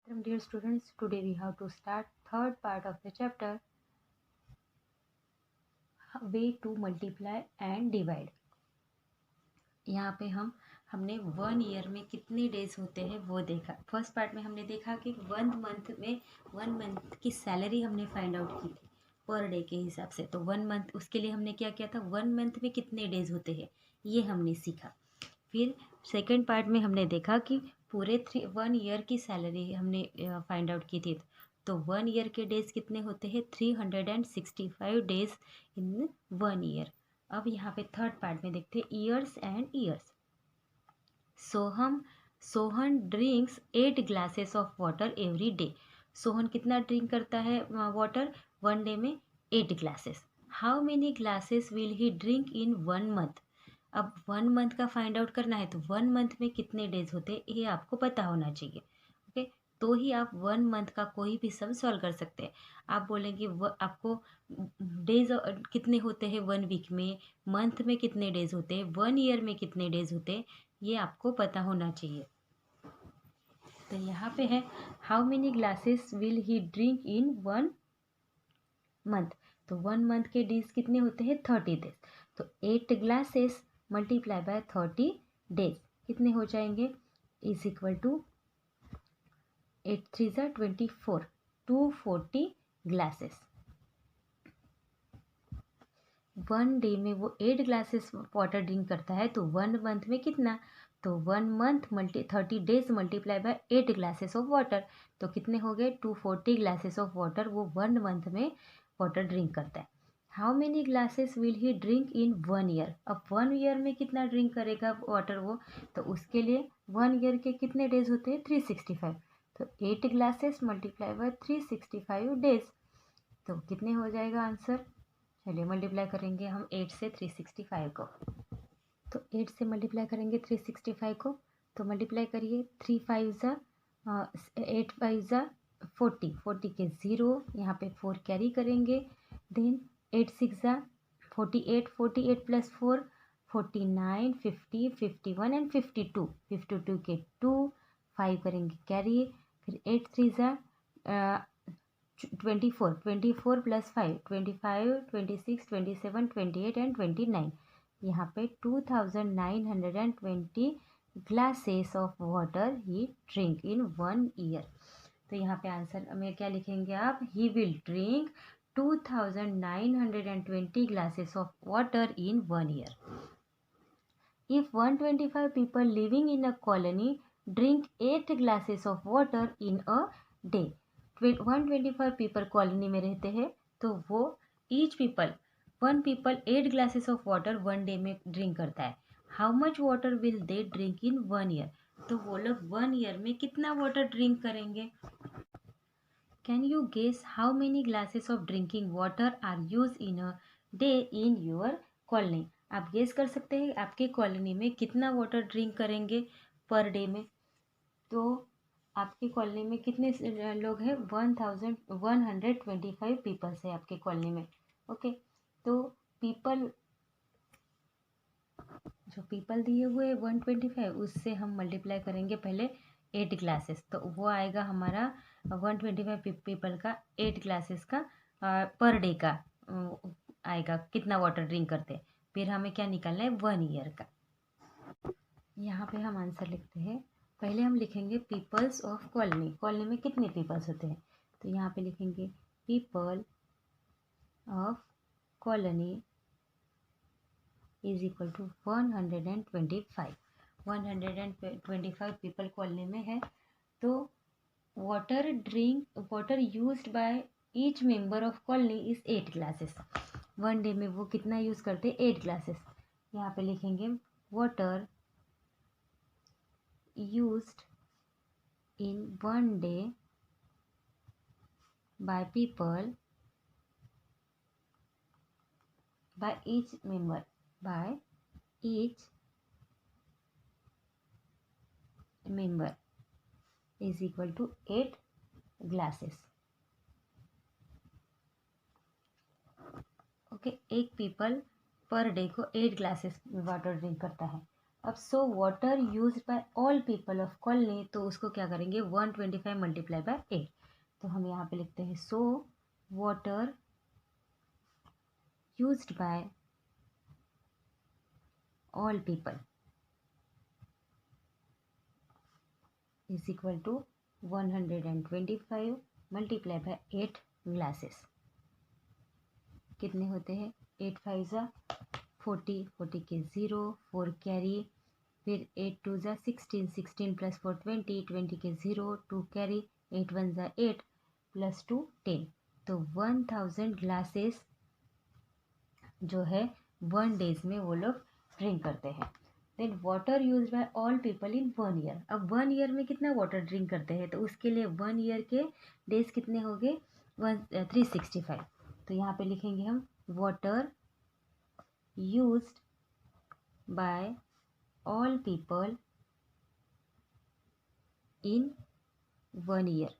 Dear students, today we have to start third part of the chapter, way to multiply and divide. यहाँ पे हमने 1 year में कितने days होते हैं वो देखा। फर्स्ट पार्ट में हमने देखा कि 1 मंथ की सैलरी हमने फाइंड आउट की थी पर डे के हिसाब से। तो 1 मंथ, उसके लिए हमने क्या किया था, 1 मंथ में कितने डेज होते हैं ये हमने सीखा। फिर सेकंड पार्ट में हमने देखा कि पूरे 1 ईयर की सैलरी हमने फाइंड आउट की थी। तो 1 ईयर के डेज कितने होते हैं, 365 डेज इन 1 ईयर। अब यहाँ पे थर्ड पार्ट में देखते हैं years and years. Sohan drinks 8 glasses of water every day. Sohan कितना ड्रिंक करता है वाटर 1 डे में? 8 glasses. How many glasses will he drink in 1 month? अब 1 मंथ का फाइंड आउट करना है तो 1 मंथ में कितने डेज होते हैं ये आपको पता होना चाहिए। ओके, तो ही आप 1 मंथ का कोई भी सम सॉल्व कर सकते हैं। आप बोलेंगे आपको डेज कितने होते हैं 1 वीक में, मंथ में कितने डेज होते हैं, 1 ईयर में कितने डेज होते हैं, ये आपको पता होना चाहिए। तो यहाँ पे है how many glasses will he drink in 1 month. तो 1 मंथ के डेज कितने होते हैं, 30 डेज। तो 8 ग्लासेस मल्टीप्लाई बाय 30 डेज कितने हो जाएंगे, इज इक्वल टू 8 3 ज़ा 24, 240 ग्लासेस। 1 डे में वो 8 ग्लासेस वाटर ड्रिंक करता है तो 1 मंथ में कितना, तो 1 month 30 days multiply by 8 glasses of water, तो कितने हो गए, 240 ग्लासेस ऑफ वाटर वो 1 मंथ में वाटर ड्रिंक करता है। How many glasses will he drink in 1 year? अब 1 ईयर में कितना ड्रिंक करेगा वाटर वो, तो उसके लिए 1 ईयर के कितने डेज होते हैं, 365। तो 8 ग्लासेस मल्टीप्लाई बाय 365 डेज, तो कितने हो जाएगा आंसर। चलिए मल्टीप्लाई करेंगे हम 8 से 365 को। तो 8 से मल्टीप्लाई करेंगे 365 को, तो मल्टीप्लाई करिए 3 5 ज़ा 8 5 ज़ा 40, 40 के 0 यहाँ पे 4 कैरी करेंगे। देन 8 6 ज़ा 48, 48 प्लस 4 49, 50, 51 एंड 52, 52 के 2 5 करेंगे कैरी। फिर 8 3 ज़ा 24, 24 प्लस 5 25, 26, 27, 28 एंड 29। यहाँ पे 2920 glasses of water he drink in 1 year. तो यहाँ पे आंसर में क्या लिखेंगे आप, he will drink 2920 glasses of water in 1 year. If 125 people living in a colony drink 8 glasses of water in a day, 125 people colony में रहते हैं तो वो each people 1 people 8 glasses of water 1 day में ड्रिंक करता है। How much water will they drink in 1 year? तो वो लोग 1 ईयर में कितना वाटर ड्रिंक करेंगे। Can you guess how many glasses of drinking water are use in a day in your colony? आप गेस कर सकते हैं आपके कॉलोनी में कितना वाटर ड्रिंक करेंगे पर डे में। तो आपकी कॉलोनी में कितने लोग हैं, 1125 पीपल्स है आपके कॉलोनी में। ओके, तो पीपल जो पीपल दिए हुए 125 उससे हम मल्टीप्लाई करेंगे पहले 8 ग्लासेस, तो वो आएगा हमारा 125 पीपल का 8 ग्लासेस का पर डे का आएगा कितना वाटर ड्रिंक करते हैं। फिर हमें क्या निकालना है, 1 ईयर का। यहाँ पे हम आंसर लिखते हैं, पहले हम लिखेंगे पीपल्स ऑफ कॉलोनी। कॉलोनी में कितने पीपल्स होते हैं, तो यहाँ पे लिखेंगे people of colony is equal to 125। 125 people colony में है। तो water used by each member of colony is 8 glasses. 1 day में वो कितना यूज़ करते हैं, 8 ग्लासेस। यहाँ पे लिखेंगे water used in 1 day by people, by each member is equal to 8 glasses. Okay, एक पीपल पर डे को 8 ग्लासेस वाटर ड्रिंक करता है। अब so water use by all people of colony, तो उसको क्या करेंगे 125 मल्टीप्लाई बाय 8। तो हम यहाँ पे लिखते हैं so water used by all people is equal to 125 multiply by 8 glasses. कितने होते हैं 8 5 ज़ा 40, 40 के 0, 4 कैरी, फिर 8 2 ज़ा 16, 16 प्लस 4 20, 20 के 0, 2 कैरी, 8 1 ज़ा 8 प्लस 2 10। तो 1000 ग्लासेस जो है 1 डेज में वो लोग ड्रिंक करते हैं। Then water use by all people in 1 year. अब 1 ईयर में कितना वाटर ड्रिंक करते हैं, तो उसके लिए 1 ईयर के डेज कितने हो गए 365। तो यहाँ पे लिखेंगे हम water used by all people in 1 year.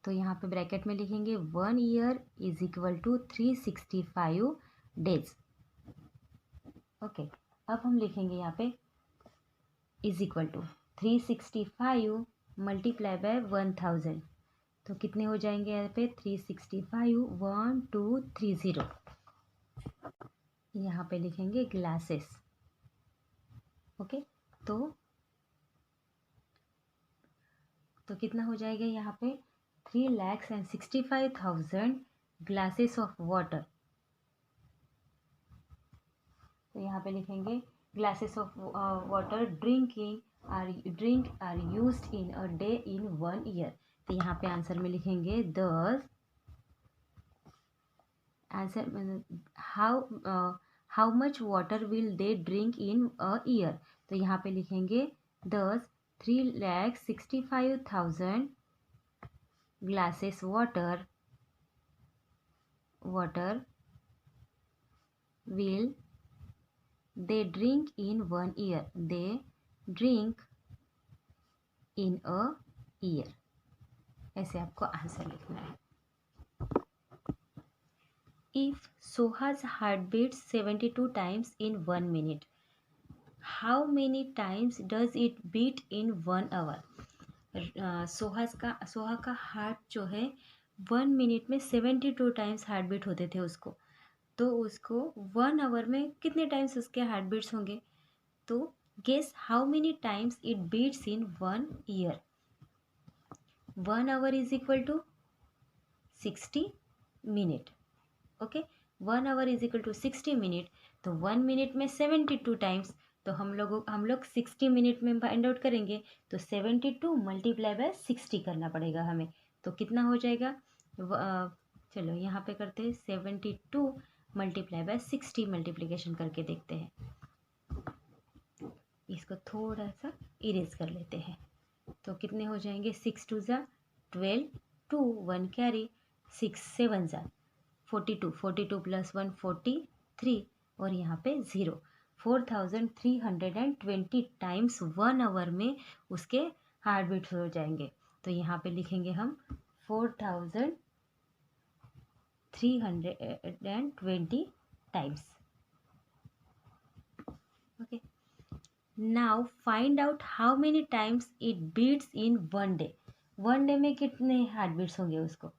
तो यहाँ पे ब्रैकेट में लिखेंगे 1 year is equal to 365 days. Okay, अब हम लिखेंगे यहाँ पे is equal to 365 multiply by 1000। तो कितने हो जाएंगे यहाँ पे 365 1230। यहाँ पे लिखेंगे ग्लासेस। ओके, तो कितना हो जाएगा यहाँ पे 3,65,000 ग्लासेस ऑफ वाटर। तो यहाँ पे लिखेंगे glasses of water drink are used in a day in 1 year. तो यहाँ पे आंसर में लिखेंगे this answer how much water will they drink in a year. तो यहाँ पे लिखेंगे 3,65,000 glasses water will they drink in 1 year, they drink in a year। ऐसे आपको आंसर लिखना है। If Soha's heart beats 72 times in 1 minute, how many times does it beat in 1 hour? Soha का heart जो है 1 मिनट में 72 टाइम्स हार्ट बीट होते थे उसको। तो उसको 1 आवर में कितने टाइम्स उसके हार्ट बीट्स होंगे। तो guess how many times it beats in 1 year. 1 hour is equal to 60 minute. Okay, 1 hour is equal to 60 minute. तो 1 मिनट में 72 टाइम्स, तो हम लोग 60 मिनट में फाइंड आउट करेंगे। तो 72 मल्टीप्लाई बाय 60 करना पड़ेगा हमें। तो कितना हो जाएगा चलो यहाँ पे करते हैं 72 मल्टीप्लाई बाय 60 मल्टीप्लिकेशन करके देखते हैं। इसको थोड़ा सा इरेज कर लेते हैं। तो कितने हो जाएंगे 6 2 ज़ा 12, 2 1 कैरी, 6 7 ज़ा 42, 42 प्लस 1 43, और यहाँ पे 0। 4320 टाइम्स 1 आवर में उसके हार्ट बीट्स हो जाएंगे। तो यहाँ पे लिखेंगे हम 4320 times. Okay, now find out how many times it beats in 1 day. 1 day में कितने हार्ट बीट्स होंगे उसको।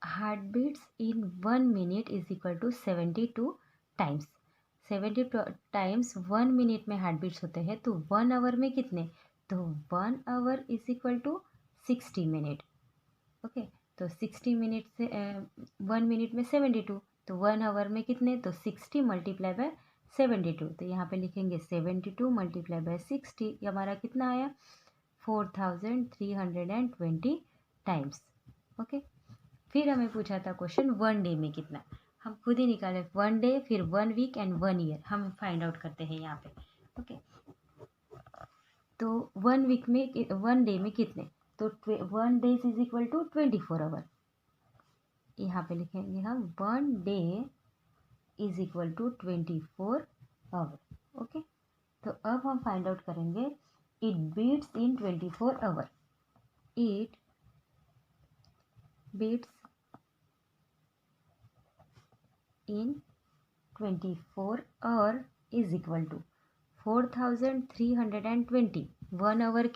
Heart beats in 1 minute is equal to 72 times. 72 times 1 minute में हार्ट बीट्स होते हैं। तो 1 आवर में कितने, तो 1 hour is equal to 60 minute. Okay, तो 60 मिनट से 1 मिनट में 72, तो 1 आवर में कितने, तो 60 मल्टीप्लाई बाय 72। तो यहाँ पे लिखेंगे 72 मल्टीप्लाई बाय 60, ये हमारा कितना आया 4320 टाइम्स। ओके, फिर हमें पूछा था क्वेश्चन 1 डे में कितना, हम खुद ही निकाले 1 डे, फिर 1 वीक एंड 1 ईयर हम फाइंड आउट करते हैं यहाँ पे। ओके, तो 1 वीक में 1 डे में कितने, तो 1 days is equal to 24 hour. यहाँ पे लिखेंगे हम 1 day is equal to 24 hour. Okay, तो अब हम फाइंड आउट करेंगे it beats in 24 hour. It beats in 24 hour is equal to 4320। 1 hour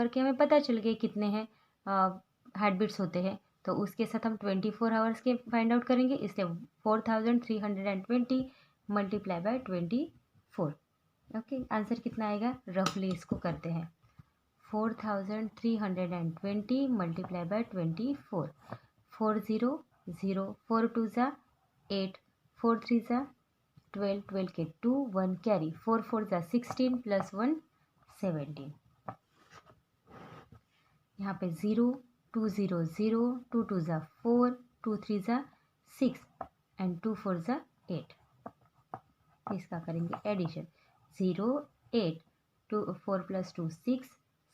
के हमें पता चल गए कितने हैं हार्ट बीट्स होते हैं, तो उसके साथ हम 24 आवर्स के फाइंड आउट करेंगे, इसलिए 4320 मल्टीप्लाई बाय 24। ओके, आंसर कितना आएगा? रफली इसको करते हैं। 4320 मल्टीप्लाई बाय 24। 4 0 0, 4 2 ज़ा 8, 4 3 ज़ा 12, 12 के 2, 1 कैरी, 4 4 ज़ा 16 प्लस 1 17। यहाँ पे 0 2 0 0, 2 2 ज़ा 4, 2 3 ज़ा 6 एंड 2 4 ज़ा 8। इसका करेंगे एडिशन। 0 8, 2 4 प्लस 2 6,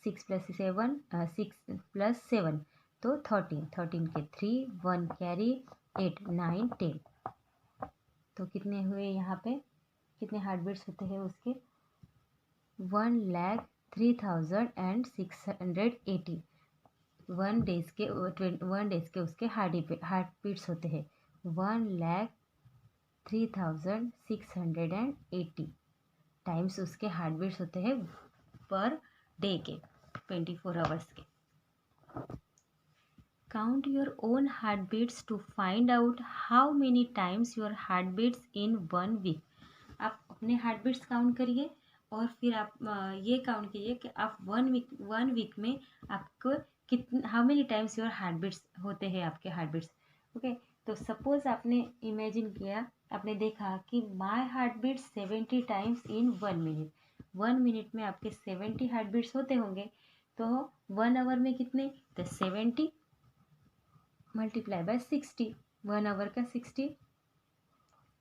6 प्लस 7 6 प्लस 7 तो 13, 13 के 3, 1 कैरी, 8 9 10। तो कितने हुए यहाँ पे? कितने हार्ट बीट्स होते हैं उसके? 1,03,680। 1 डेज के उसके हार्ट बीट्स होते हैं 1,03,680 टाइम्स उसके हार्ट बीट्स होते हैं पर डे के 24 आवर्स के। Count your own heart beats to find out how many times your heart beats in 1 week. आप अपने हार्ट बीट्स काउंट करिए और फिर आप ये काउंट कीजिए कि आप वन वीक में आपको कितने how many times your heart beats होते हैं, आपके हार्ट बीट्स। ओके, तो सपोज आपने इमेजिन किया, आपने देखा कि my heart beats 70 times in 1 minute. 1 minute में आपके 70 हार्ट बीट्स होते होंगे, तो 1 आवर में कितने? तो 70 मल्टीप्लाई बाय 60। 1 आवर का 60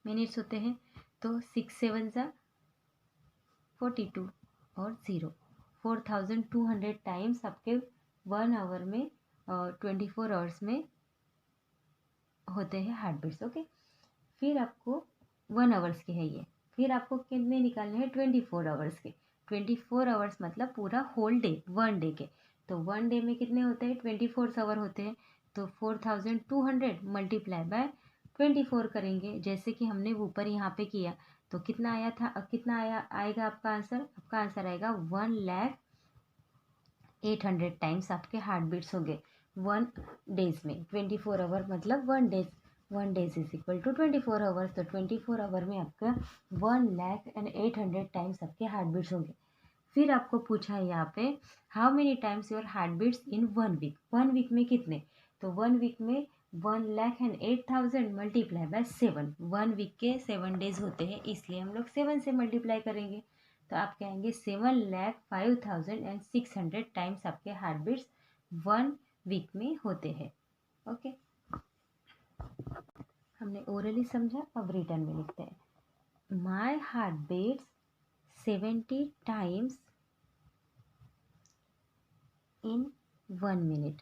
मिनट्स होते हैं, तो 6 7 ज़ा 42 और 0, 4200 टाइम्स आपके 1 आवर में 24 आवर्स में होते हैं हार्ट बीट्स। ओके, फिर आपको 1 आवर्स के है ये, फिर आपको कितने निकालने हैं? 24 आवर्स के। 24 आवर्स मतलब पूरा होल डे, 1 डे के। तो 1 डे में कितने होते हैं? 24 आवर होते हैं, तो 4200 मल्टीप्लाई बाय 24 करेंगे, जैसे कि हमने ऊपर यहाँ पे किया। तो कितना आया था? कितना आएगा आपका आंसर? आपका आंसर आएगा 1,08,000 टाइम्स आपके हार्ट बीट्स होंगे 1 डेज में। 24 आवर मतलब 1 days, 1 days is equal to 24 hours. तो 24 आवर में आपका 1,08,000 टाइम्स आपके हार्ट बीट्स होंगे। फिर आपको पूछा है यहाँ पे how many times your heart beats in 1 week. 1 week में कितने? तो 1 वीक में 1,08,000 मल्टीप्लाई बाय 7। 1 वीक के 7 डेज होते हैं, इसलिए हम लोग 7 से मल्टीप्लाई करेंगे। तो आप कहेंगे 7,05,600 टाइम्स आपके हार्ट बीट्स 1 वीक में होते हैं। ओके, हमने ओरली समझा, अब रिटर्न में लिखते हैं। My heart beats 70 times in 1 minute.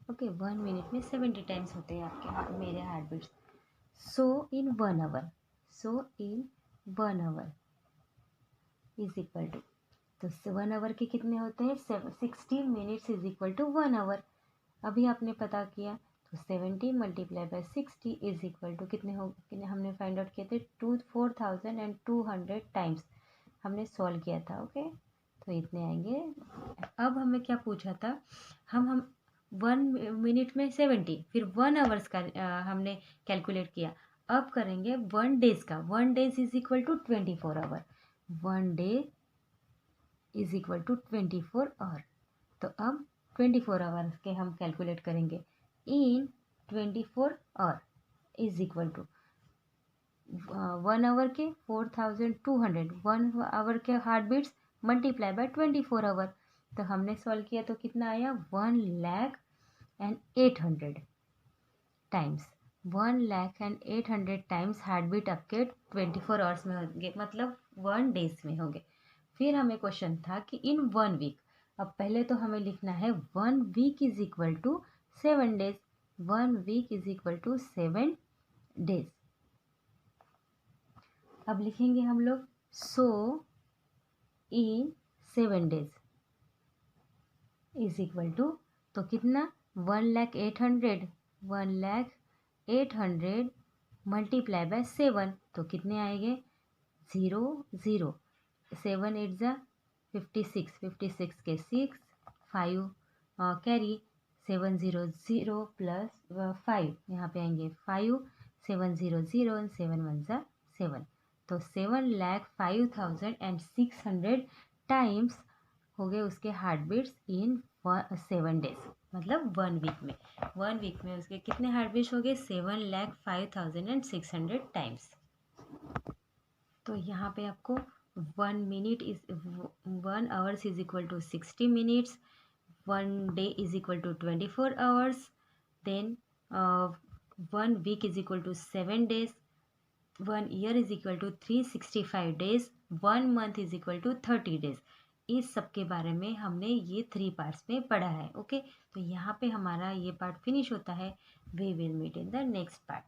Okay, 1 minute में 70 टाइम्स होते हैं आपके मेरे heart beats. So in 1 hour, so in 1 hour is equal to, तो 1 आवर के कितने होते हैं? 60 minutes is equal to 1 hour. अभी आपने पता किया, तो 70 multiply by 60 is equal to कितने हमने फाइंड आउट किए थे? 4,200 टाइम्स हमने सॉल्व किया था। ओके, तो इतने आएंगे। अब हमें क्या पूछा था? हम 1 मिनट में 70, फिर 1 आवर्स का हमने कैलकुलेट किया। अब करेंगे 1 डेज का। 1 days is equal to 24 hour. 1 day is equal to 24 hour. तो अब 24 आवर्स के हम कैलकुलेट करेंगे। In 24 hour is equal to 1 hour के 4,200, 1 आवर के heart beats multiply by 24 hour. तो हमने सॉल्व किया तो कितना आया? 1,08,000 टाइम्स। 1,08,000 टाइम्स हार्ट बीट आपके 24 आवर्स में होंगे, मतलब 1 डेज में होंगे। फिर हमें क्वेश्चन था कि इन 1 वीक। अब पहले तो हमें लिखना है 1 week is equal to 7 days. 1 week is equal to 7 days. अब लिखेंगे हम लोग so in 7 days is equal to, तो कितना? 1,08,000 1,08,000 मल्टीप्लाई बाय 7 तो कितने आएंगे 0 0। 7 8 ज़ा 56, 56 के 6, 5 कैरी 7 0 0 प्लस 5 यहाँ पे आएंगे 5 7 0 0 एंड 7 1 ज़ा 7। तो 7,05,600 टाइम्स हो गए उसके हार्ट बीट्स इन 7 डेज, मतलब 1 वीक में। 1 वीक में उसके कितने हार्ट बीट्स हो गए 7,05,600 टाइम्स। तो यहाँ पे आपको 1 hours is equal to 60 minutes, 1 day is equal to 24 hours, then 1 week is equal to 7 days, 1 year is equal to 365 days, 1 month is equal to 30 days. इस सब के बारे में हमने ये 3 पार्ट्स में पढ़ा है। ओके, तो यहाँ पे हमारा ये पार्ट फिनिश होता है। We will meet in the next part.